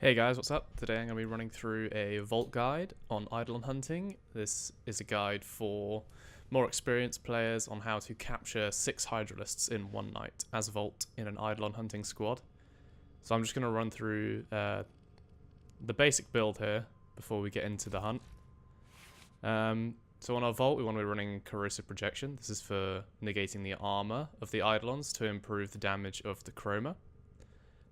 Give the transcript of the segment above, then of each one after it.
Hey guys, what's up? Today I'm going to be running through a vault guide on Eidolon hunting. This is a guide for more experienced players on how to capture 6 Hydrolysts in one night as a vault in an Eidolon hunting squad. So I'm just going to run through the basic build here before we get into the hunt. So on our vault we want to be running corrosive projection. This is for negating the armor of the Eidolons to improve the damage of the Chroma.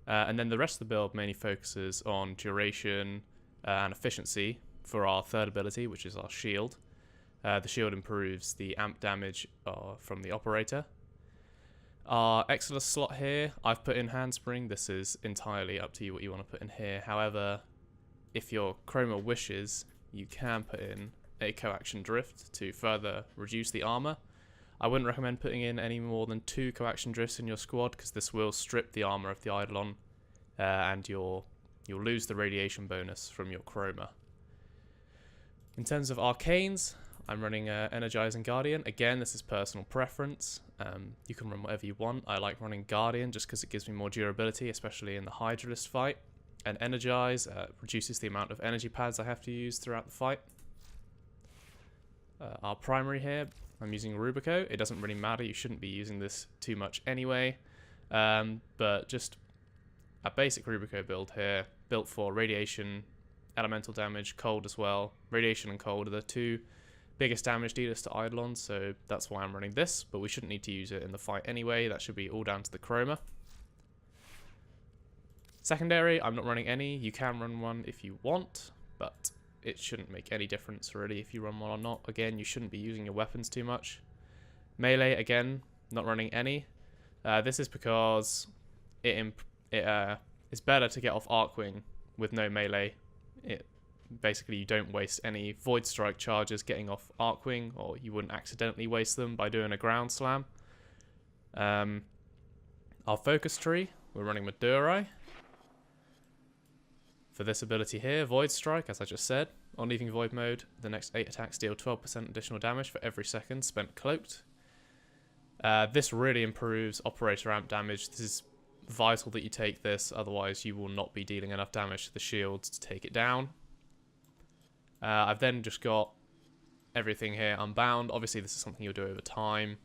And then the rest of the build mainly focuses on duration and efficiency for our third ability, which is our shield. The shield improves the amp damage from the operator. Our Exodus slot here, I've put in handspring. This is entirely up to you what you want to put in here. However, if your Chroma wishes, you can put in a coaction drift to further reduce the armor. I wouldn't recommend putting in any more than 2 coaction drifts in your squad because this will strip the armor of the Eidolon and you'll lose the radiation bonus from your Chroma. In terms of arcanes, I'm running Energizing Guardian. Again, this is personal preference. You can run whatever you want. I like running Guardian just because it gives me more durability, especially in the Hydrolyst fight. And Energize reduces the amount of energy pads I have to use throughout the fight. Our primary here, I'm using Rubico. It doesn't really matter, you shouldn't be using this too much anyway. But just a basic Rubico build here, built for radiation, elemental damage, cold as well. Radiation and cold are the 2 biggest damage dealers to Eidolon, so that's why I'm running this, but we shouldn't need to use it in the fight anyway. That should be all down to the Chroma. Secondary, I'm not running any. You can run one if you want, but it shouldn't make any difference really if you run one or not. Again, you shouldn't be using your weapons too much. Melee, again, not running any. This is because it's better to get off Arcwing with no melee. Basically, you don't waste any Void Strike charges getting off Arcwing, or you wouldn't accidentally waste them by doing a ground slam. Our focus tree, we're running Madurai. For this ability here, Void Strike, as I just said, on leaving Void mode, the next 8 attacks deal 12% additional damage for every second spent cloaked. This really improves operator amp damage. This is vital that you take this, otherwise you will not be dealing enough damage to the shields to take it down. I've then just got everything here unbound. Obviously this is something you'll do over time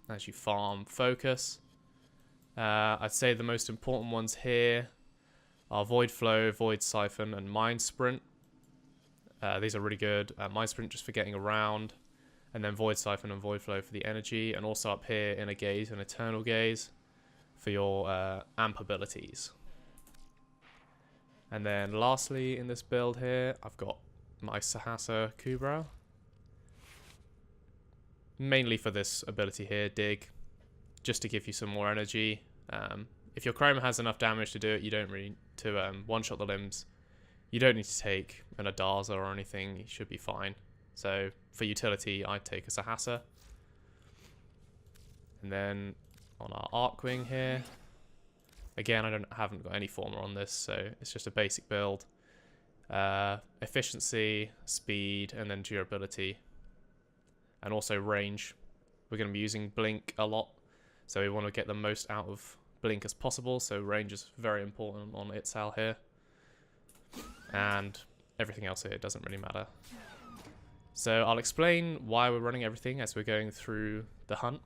as you farm focus. I'd say the most important ones here are Void Flow, Void Siphon, and Mind Sprint. These are really good. Mind Sprint just for getting around, and then Void Siphon and Void Flow for the energy, and also up here Inner Gaze and Eternal Gaze for your amp abilities. And then lastly in this build here, I've got my Sahasa Kubrao. Mainly for this ability here, Dig, just to give you some more energy. If your Chroma has enough damage to do it, you don't really to one-shot the limbs. You don't need to take an Adaza or anything. You should be fine. So for utility, I'd take a Sahasa. And then on our Arcwing here, again, I haven't got any former on this, so it's just a basic build. Efficiency, speed, and then durability, and also range. We're going to be using Blink a lot, so we want to get the most out of Blink as possible, so range is very important on Itzal here, and everything else here doesn't really matter. So I'll explain why we're running everything as we're going through the hunt,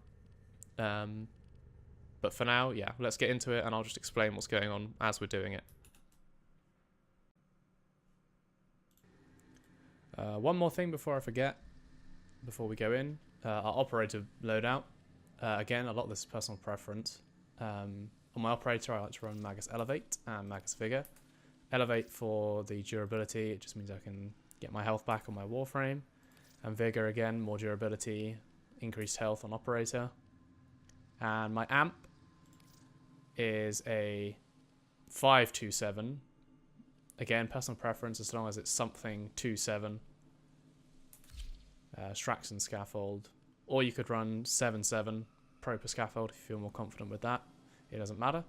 but for now, yeah, let's get into it and I'll just explain what's going on as we're doing it. One more thing before I forget, before we go in, our operator loadout. Again, a lot of this is personal preference. On my operator, I like to run Magus Elevate and Magus Vigor. Elevate for the durability, it just means I can get my health back on my Warframe. And Vigor, again, more durability, increased health on operator. And my amp is a 527. Again, personal preference as long as it's something 2-7. Straxon Scaffold. Or you could run 7-7 Proper Scaffold if you feel more confident with that. It doesn't matter.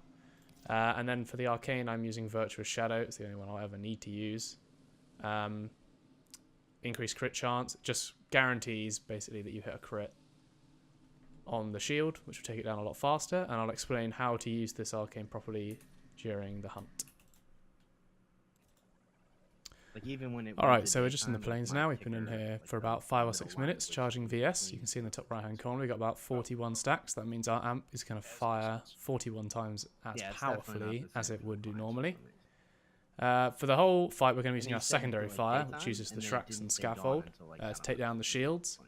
And then for the Arcane, I'm using Virtuous Shadow. It's the only one I'll ever need to use. Increased crit chance. Just guarantees basically that you hit a crit on the shield, which will take it down a lot faster. And I'll explain how to use this Arcane properly during the hunt. Like even when it. Alright, so we're just in the plains now. We've been in here for about 5 or 6 minutes charging VS. You can see in the top right hand corner we've got about 41 stacks. That means our amp is going to fire 41 times as powerfully as it would do normally. For the whole fight we're going to be using our secondary fire, which uses the Shreks and Scaffold to take down the shields.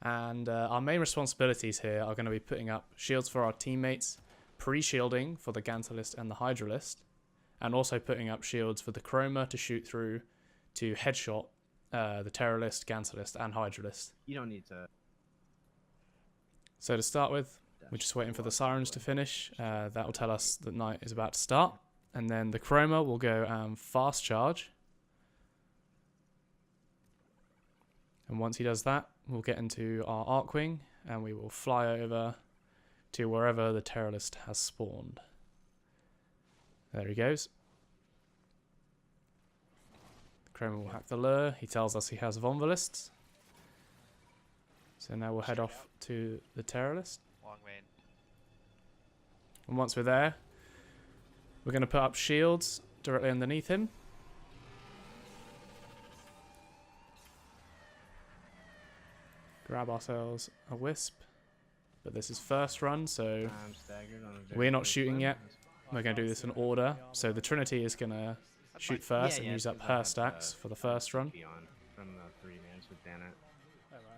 And our main responsibilities here are going to be putting up shields for our teammates, pre-shielding for the Gantulyst and the Hydrolyst, and also putting up shields for the Chroma to shoot through to headshot the Teralyst, Gantulyst, and Hydrolyst. You don't need to. So to start with, we're just waiting for the sirens to finish. That will tell us that night is about to start. And then the Chroma will go fast charge. And once he does that, we'll get into our Arcwing, and we will fly over to wherever the Teralyst has spawned. There he goes. Chroma will hack the lure. He tells us he has Hydrolysts. So now we'll head off to the Teralyst. And once we're there, we're going to put up shields directly underneath him. Grab ourselves a wisp. But this is first run, so we're not shooting yet. We're going to do this in order. So the Trinity is going to shoot first and use up her stacks for the first run.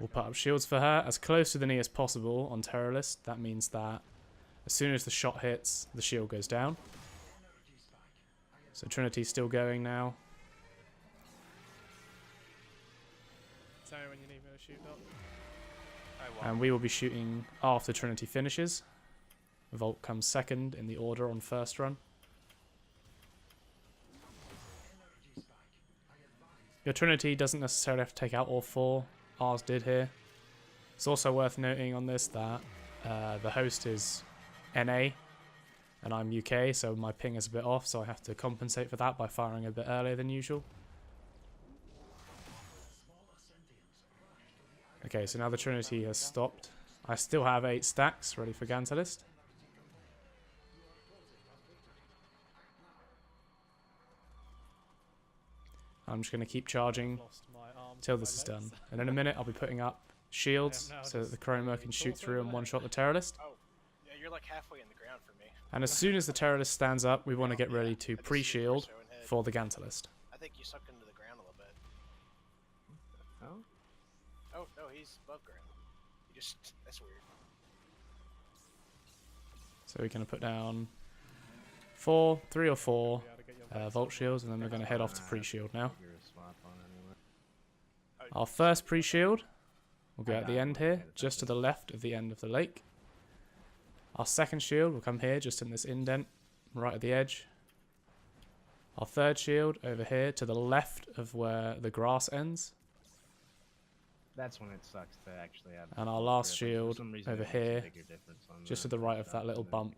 We'll put up shields for her as close to the knee as possible on Teralyst. That means that as soon as the shot hits, the shield goes down. So Trinity's still going now. Tell me when you need me to shoot up. And we will be shooting after Trinity finishes. Volt comes second in the order on first run. Your Trinity doesn't necessarily have to take out all 4. Ours did here. It's also worth noting on this that the host is NA and I'm UK, so my ping is a bit off, so I have to compensate for that by firing a bit earlier than usual. Okay, so now the Trinity has stopped. I still have 8 stacks ready for Gantulyst. I'm just going to keep charging till this is done. And in a minute I'll be putting up shields so that the Chroma can shoot through and one-shot the Teralyst. Oh, yeah, you're like halfway in the ground for me. And as soon as the Teralyst stands up, we want to get ready to pre-shield for the Gantulyst. I think you sucked into the ground a little bit. Oh? Oh, no, he's above ground. You just, that's weird. So we're going to put down 3 or 4 Volt shields, and then we're going to head off to pre-shield now. Our first pre-shield will go at the end here, just to the left of the end of the lake. Our second shield will come here, just in this indent, right at the edge. Our third shield over here, to the left of where the grass ends. That's when it sucks to actually have. And our last shield over here, just to the right of that little bump.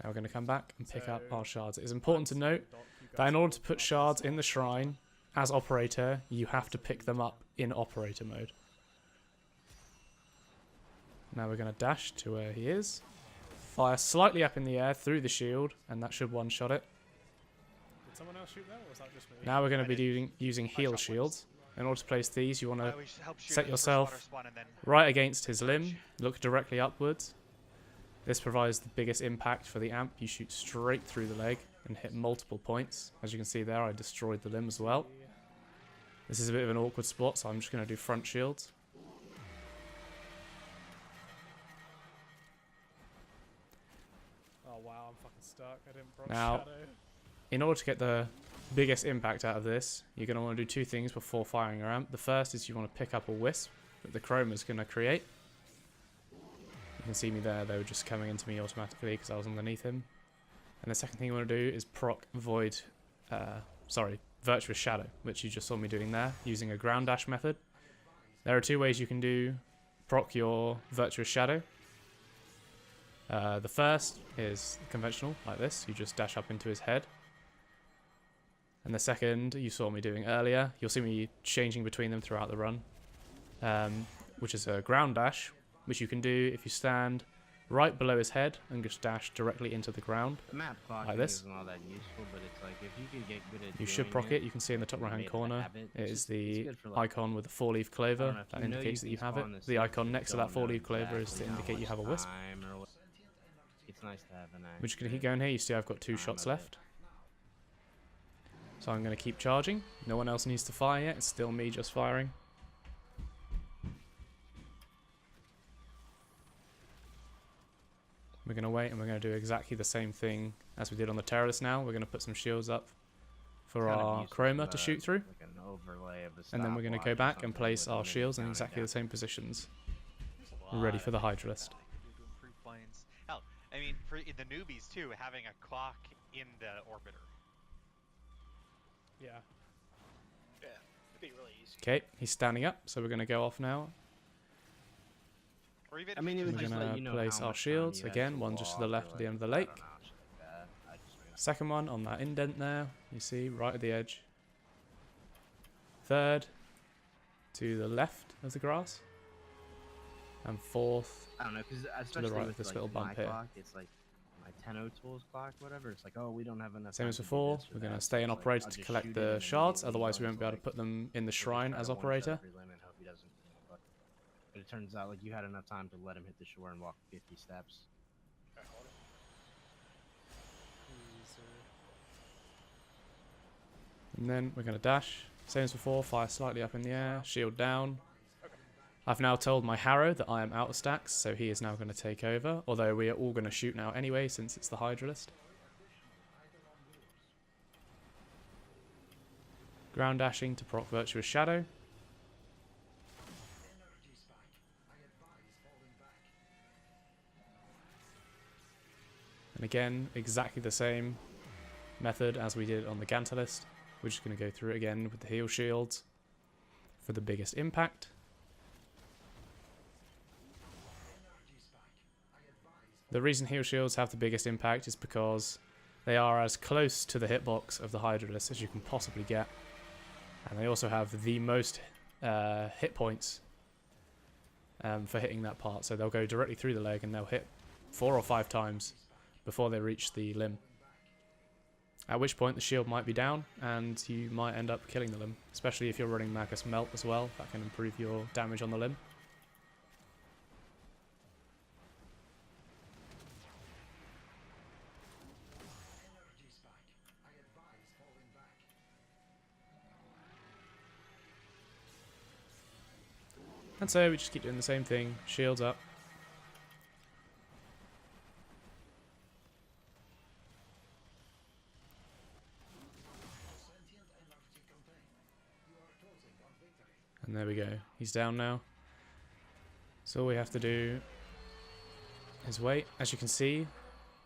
Now we're going to come back and pick up our shards. It is important to note that in order to put shards in the shrine, as operator, you have to pick them up in operator mode. Now we're going to dash to where he is. Fire slightly up in the air through the shield, and that should one-shot it. Did someone else shoot that, or was that just me? Now we're going to be using heal shields. In order to place these, you want to set yourself right against his limb, look directly upwards. This provides the biggest impact for the amp. You shoot straight through the leg and hit multiple points. As you can see there, I destroyed the limb as well. This is a bit of an awkward spot, so I'm just going to do front shields. Oh wow, I'm fucking stuck. I didn't proc Now, shadow. in order to get the biggest impact out of this, you're going to want to do 2 things before firing your amp. The first is you want to pick up a wisp that the Chroma is going to create. You can see me there, they were just coming into me automatically because I was underneath him. And the second thing you want to do is proc Virtuous Shadow, which you just saw me doing there, using a ground dash method. There are 2 ways you can proc your Virtuous Shadow. The first is conventional, like this. You just dash up into his head. And the second, you saw me doing earlier. You'll see me changing between them throughout the run, which is a ground dash, which you can do if you stand right below his head and just dash directly into the ground. The map clocking Like this. isn't all that useful, but it's like if you could get good at You should doing proc it. You can see in the top and right hand made it a corner, habit, it it's is just- it's the good for, like, icon with the 4-leaf I clover. don't know, if That you know indicates that you can have it. spawn this The stuff, icon you next to that don't know 4-leaf clover is to exactly how indicate you much have a wisp. time or what- It's nice to have an We're just going to keep going here. You see I've got 2 time shots of it. left. So I'm going to keep charging. No one else needs to fire yet. It's still me just firing. We're going to wait and we're going to do exactly the same thing as we did on the Teralyst now. We're going to put some shields up for Kind of our useful Chroma for to shoot through. like an overlay of the And then we're going to stopwatch go or back and something place with our limited shields in countdown. exactly the same positions. There's a Ready for the lot Hydrolyst. that I could do to improve planes. Hell, I mean, for in the newbies too, having a clock in the orbiter. Yeah. Yeah, it'd be really easy. Okay, he's standing up, so we're going to go off now. Or even I mean, it We're would just gonna let you know place how our much time shields. you had Again, to one just to the walk or, left at the like, end of the I lake. don't know, shit like that. I just mean- Second one on that indent there, you see, right at the edge. Third, to the left of the grass. And fourth, I don't know, because especially right of with this like, little my bump here. clock, it's like my 10 tools clock, whatever. It's like, oh, we don't have enough. same time as to do before, this or we're going to that. stay in It's like, operator I'll to just collect shoot it the and shards, immediately otherwise we go won't be able to like, put them in the we'll just shrine try as to one-shot operator. every limit, hope he doesn't, but it turns out like you had enough time to let him hit the shore and walk 50 steps. Okay, hold it. And then we're going to dash. Same as before, fire slightly up in the air, shield down. I've now told my Harrow that I am out of stacks, so he is now going to take over. Although we are all going to shoot now anyway, since it's the Hydrolyst. Ground dashing to proc Virtuous Shadow. And again, exactly the same method as we did on the Gantulyst. We're just going to go through it again with the heal shields for the biggest impact. The reason heal shields have the biggest impact is because they are as close to the hitbox of the Hydrolyst as you can possibly get. And they also have the most hit points for hitting that part. So they'll go directly through the leg and they'll hit 4 or 5 times before they reach the limb. At which point the shield might be down and you might end up killing the limb. Especially if you're running Magus Melt as well. That can improve your damage on the limb. And so we just keep doing the same thing, shields up. And there we go, he's down now. So all we have to do is wait. As you can see,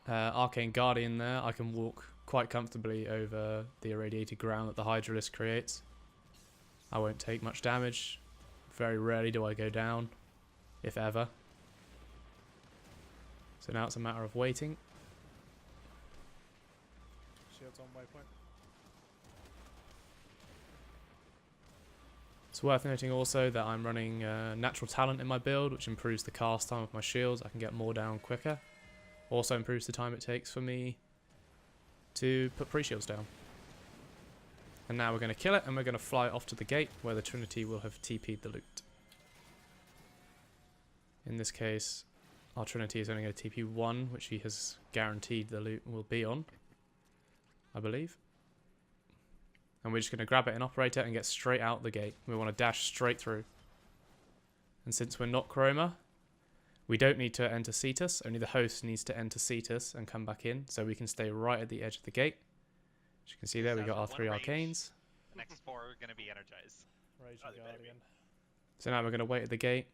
Arcane Guardian there, I can walk quite comfortably over the irradiated ground that the Hydrolyst creates. I won't take much damage. Very rarely do I go down, if ever. So now it's a matter of waiting. Shields on waypoint. It's worth noting also that I'm running Natural Talent in my build, which improves the cast time of my shields. I can get more down quicker. Also improves the time it takes for me to put pre-shields down. And now we're going to kill it, and we're going to fly off to the gate, where the Trinity will have TP'd the loot. In this case, our Trinity is only going to TP 1, which he has guaranteed the loot will be on, I believe. And we're just going to grab it in operator and get straight out the gate. We want to dash straight through. And since we're not Chroma, we don't need to enter Cetus. Only the host needs to enter Cetus and come back in, so we can stay right at the edge of the gate. As you can see there, we got our 3 arcanes. Next 4 are going to be energized. Rage Oh, and they better Guardian. So now we're going to wait at the gate.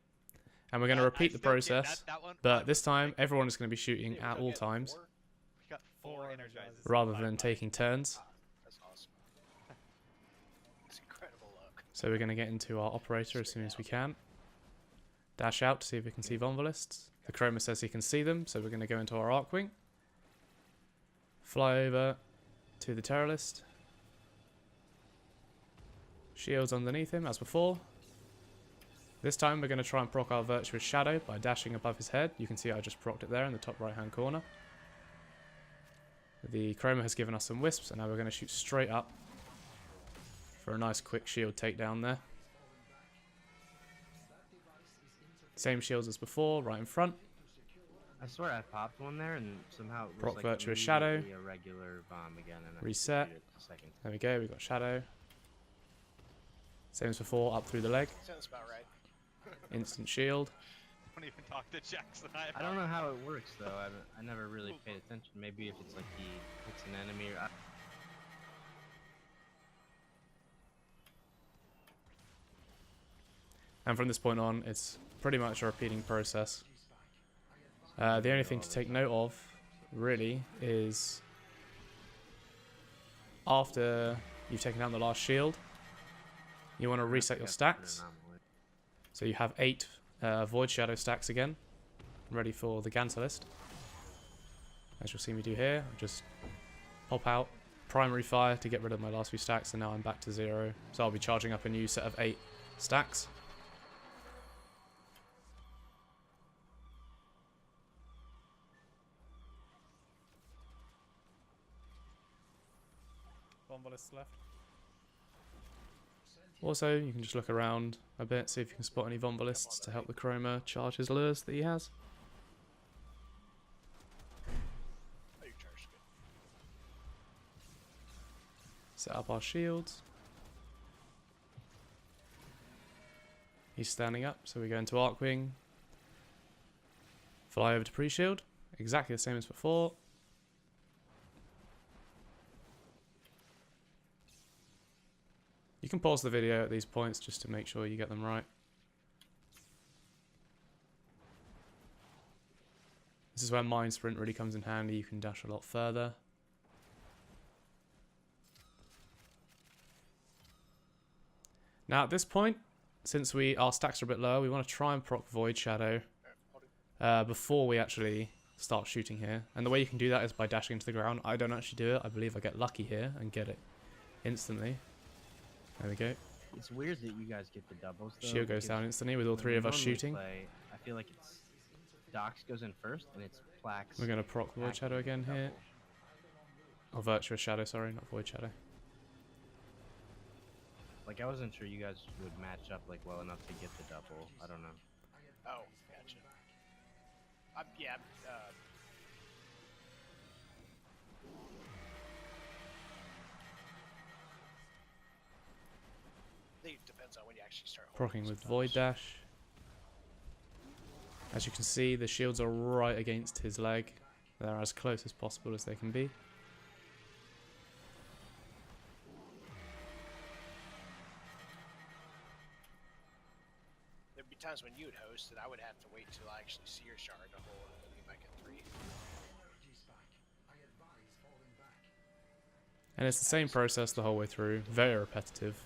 And we're going to repeat the process. That one, But this time, everyone is going to be shooting at all times, we got 4 energizes. rather than taking turns. That's awesome. It's incredible luck. So we're going to get into our operator as soon as we can. Dash out to see if we can see Vonvalists. The Chroma says he can see them, so we're going to go into our Arcwing. Fly over to the Teralyst. Shields underneath him, as before. This time we're going to try and proc our Virtuous Shadow by dashing above his head. You can see I just procced it there in the top right hand corner. The Chroma has given us some wisps, and now we're going to shoot straight up for a nice quick shield takedown there. Same shields as before, right in front. I swear I popped one there and somehow it was Proc like Virtuous Shadow. immediately a regular bomb again. And I Reset. deleted it the second. There we go, we got Shadow. Same as before, up through the leg. Sounds about right. Instant shield. Don't even talk to Jackson. I don't know how it works though. I never really paid attention. Maybe if it's like he hits an enemy or. And from this point on, it's pretty much a repeating process. The only thing to take note of, really, is after you've taken out the last shield, you want to reset your stacks. So you have 8 Void Shadow stacks again, ready for the Gantulyst. As you'll see me do here, I'll just pop out primary fire to get rid of my last few stacks, and now I'm back to 0. So I'll be charging up a new set of 8 stacks. Bombalist left. Also, you can just look around a bit, see if you can spot any Vombalists to help the Chroma charge his lures that he has. Oh, you charged good. Set up our shields. He's standing up, so we go into Arcwing. Fly over to pre-shield. Exactly the same as before. You can pause the video at these points just to make sure you get them right. This is where Mind Sprint really comes in handy. You can dash a lot further. Now at this point, since our stacks are a bit lower, we want to try and proc Void Shadow before we actually start shooting here. And the way you can do that is by dashing into the ground. I don't actually do it. I believe I get lucky here and get it instantly. There we go. It's weird that you guys get the doubles. Though, Shield goes down instantly with all when 3 we of us normally shooting. Play, I feel like it's Dox goes in first, and it's Plax. We're going to proc Void Shadow again here. Or Virtuous Shadow, sorry, not Void Shadow. Like I wasn't sure you guys would match up like well enough to get the double. I don't know. Oh, gotcha. Yeah. I think it depends on when you actually start holding Procking with sometimes. Void Dash. As you can see, the shields are right against his leg. They're as close as possible as they can be. There'd be times when you'd host that I would have to wait till I actually see your shard to hold and then be back at 3. And it's the same process the whole way through. Very repetitive,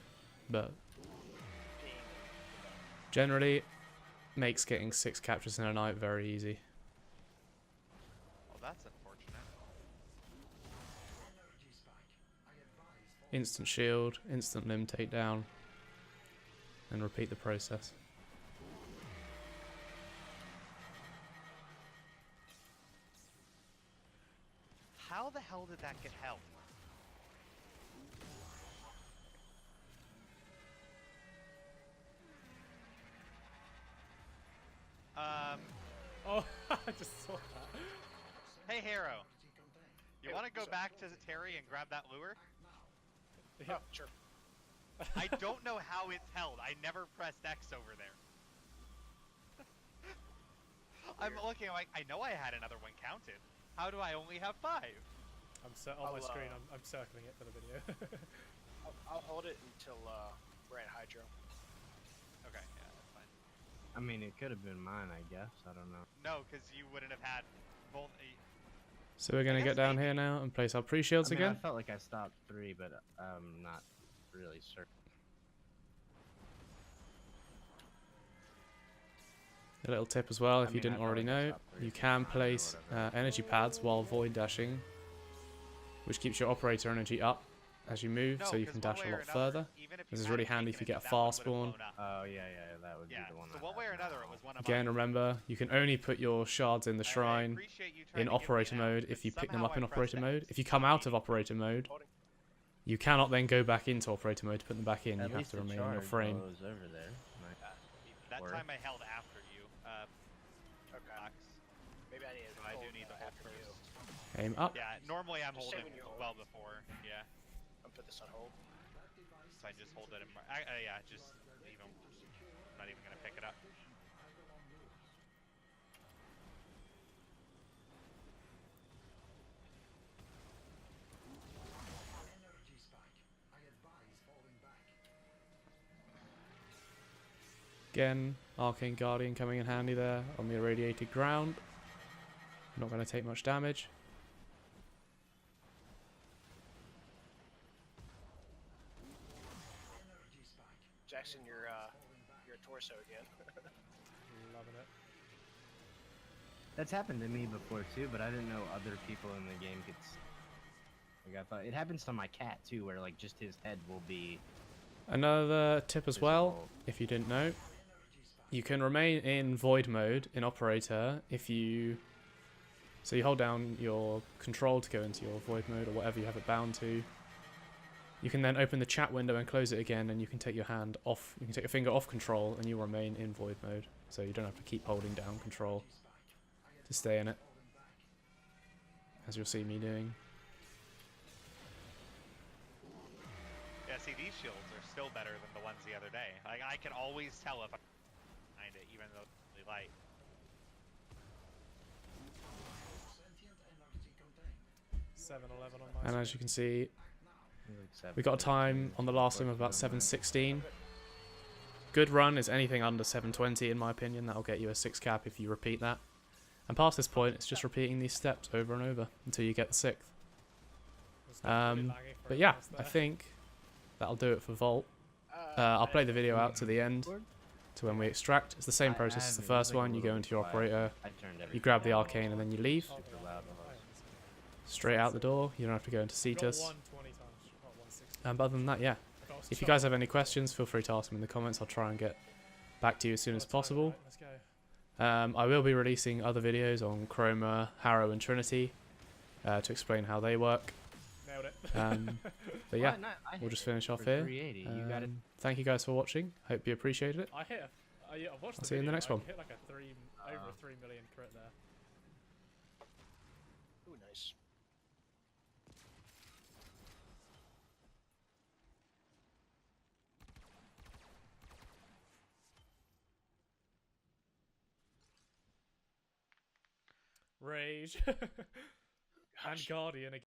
but generally makes getting 6 captures in a night very easy. Well, that's unfortunate. Instant shield, instant limb takedown, and repeat the process. How the hell did that get held? Oh, I just saw that. Hey Harrow, you want to go back to Terry and grab that lure? Oh, sure. I don't know how it's held. I never pressed X over there. I'm looking like I know I had another one counted. How do I only have 5? On my screen, I'm circling it for the video. I'll hold it until we're at Hydro. Okay, yeah, that's fine. I mean, it could have been mine, I guess. I don't know. No, because you wouldn't have had both. So we're going to guess get down maybe- here now and place our pre-shields I mean, again. I felt like I stopped 3, but I'm not really certain. A little tip as well, if I you mean, I didn't felt already like I know, stopped 3, you but can or place whatever. energy pads while void dashing, which keeps your operator energy up as you move, No, so you 'cause can one dash way a or lot another, further. even if you This is hadn't really handy if taken you it, get a that one fast would've spawn. blown up. Oh yeah, that would Yeah. be the one. So I one way or had. another, it was one of Again, mine. remember, you can only put your shards in the I shrine appreciate you trying in to give me operator an out, mode but if you pick them somehow up in I operator pressed mode. X, If you come not out of meaning operator mode, you cannot then go back into operator mode to put them back in. At You have least to the remain in your charge frame. goes over there. That Or- time I held after you, Okay. Fox. Maybe I need to So I do hold need to hold after you. first. Aim up. Yeah, normally I'm Just say holding when you hold. well before. Yeah, I'm put this on hold. so I just hold it in. Yeah, just leave him. I'm not even gonna pick it up. Again, Arcane Guardian coming in handy there on the irradiated ground. Not going to take much damage. Jackson, you're a torso again. Loving it. That's happened to me before too, but I didn't know other people in the game could. Like I thought it happens to my cat too, where like just his head will be. Another tip as well, visible. if you didn't know, you can remain in void mode in operator if you. So you hold down your control to go into your void mode or whatever you have it bound to. You can then open the chat window and close it again, and you can take your hand off. You can take your finger off control, and you remain in void mode. So you don't have to keep holding down control to stay in it, as you'll see me doing. Yeah, see, these shields are still better than the ones the other day. Like, I can always tell if I'm behind it, even though it's really light. $7-11 on my And as you can see, Like we got a time on the last one of about 7:16. Good run is anything under 7:20 in my opinion. That'll get you a 6 cap if you repeat that. And past this point, it's just repeating these steps over and over until you get the 6th. It's not really laggy for But yeah, us I there. think that'll do it for Vault. I'll play the video out to the end, to when we extract. It's the same process as the first one. You go into your operator, you grab the arcane, and then you leave. Oh, Super loud. Straight out the door. You don't have to go into I got Cetus. 120 times, not 160. And other than that, yeah. If you guys have any questions, feel free to ask them in the comments. I'll try and get back to you as soon as possible. Let's go. I will be releasing other videos on Chroma, Harrow, and Trinity to explain how they work. Nailed it. But yeah, we'll just finish off here. 380. You got it. Thank you guys for watching. Hope you appreciated it. I hit yeah, I've watched I'll the see you in the video. next I one. hit like a over a 3 million crit there. Ooh, nice. Rage. And Gosh. Guardian again.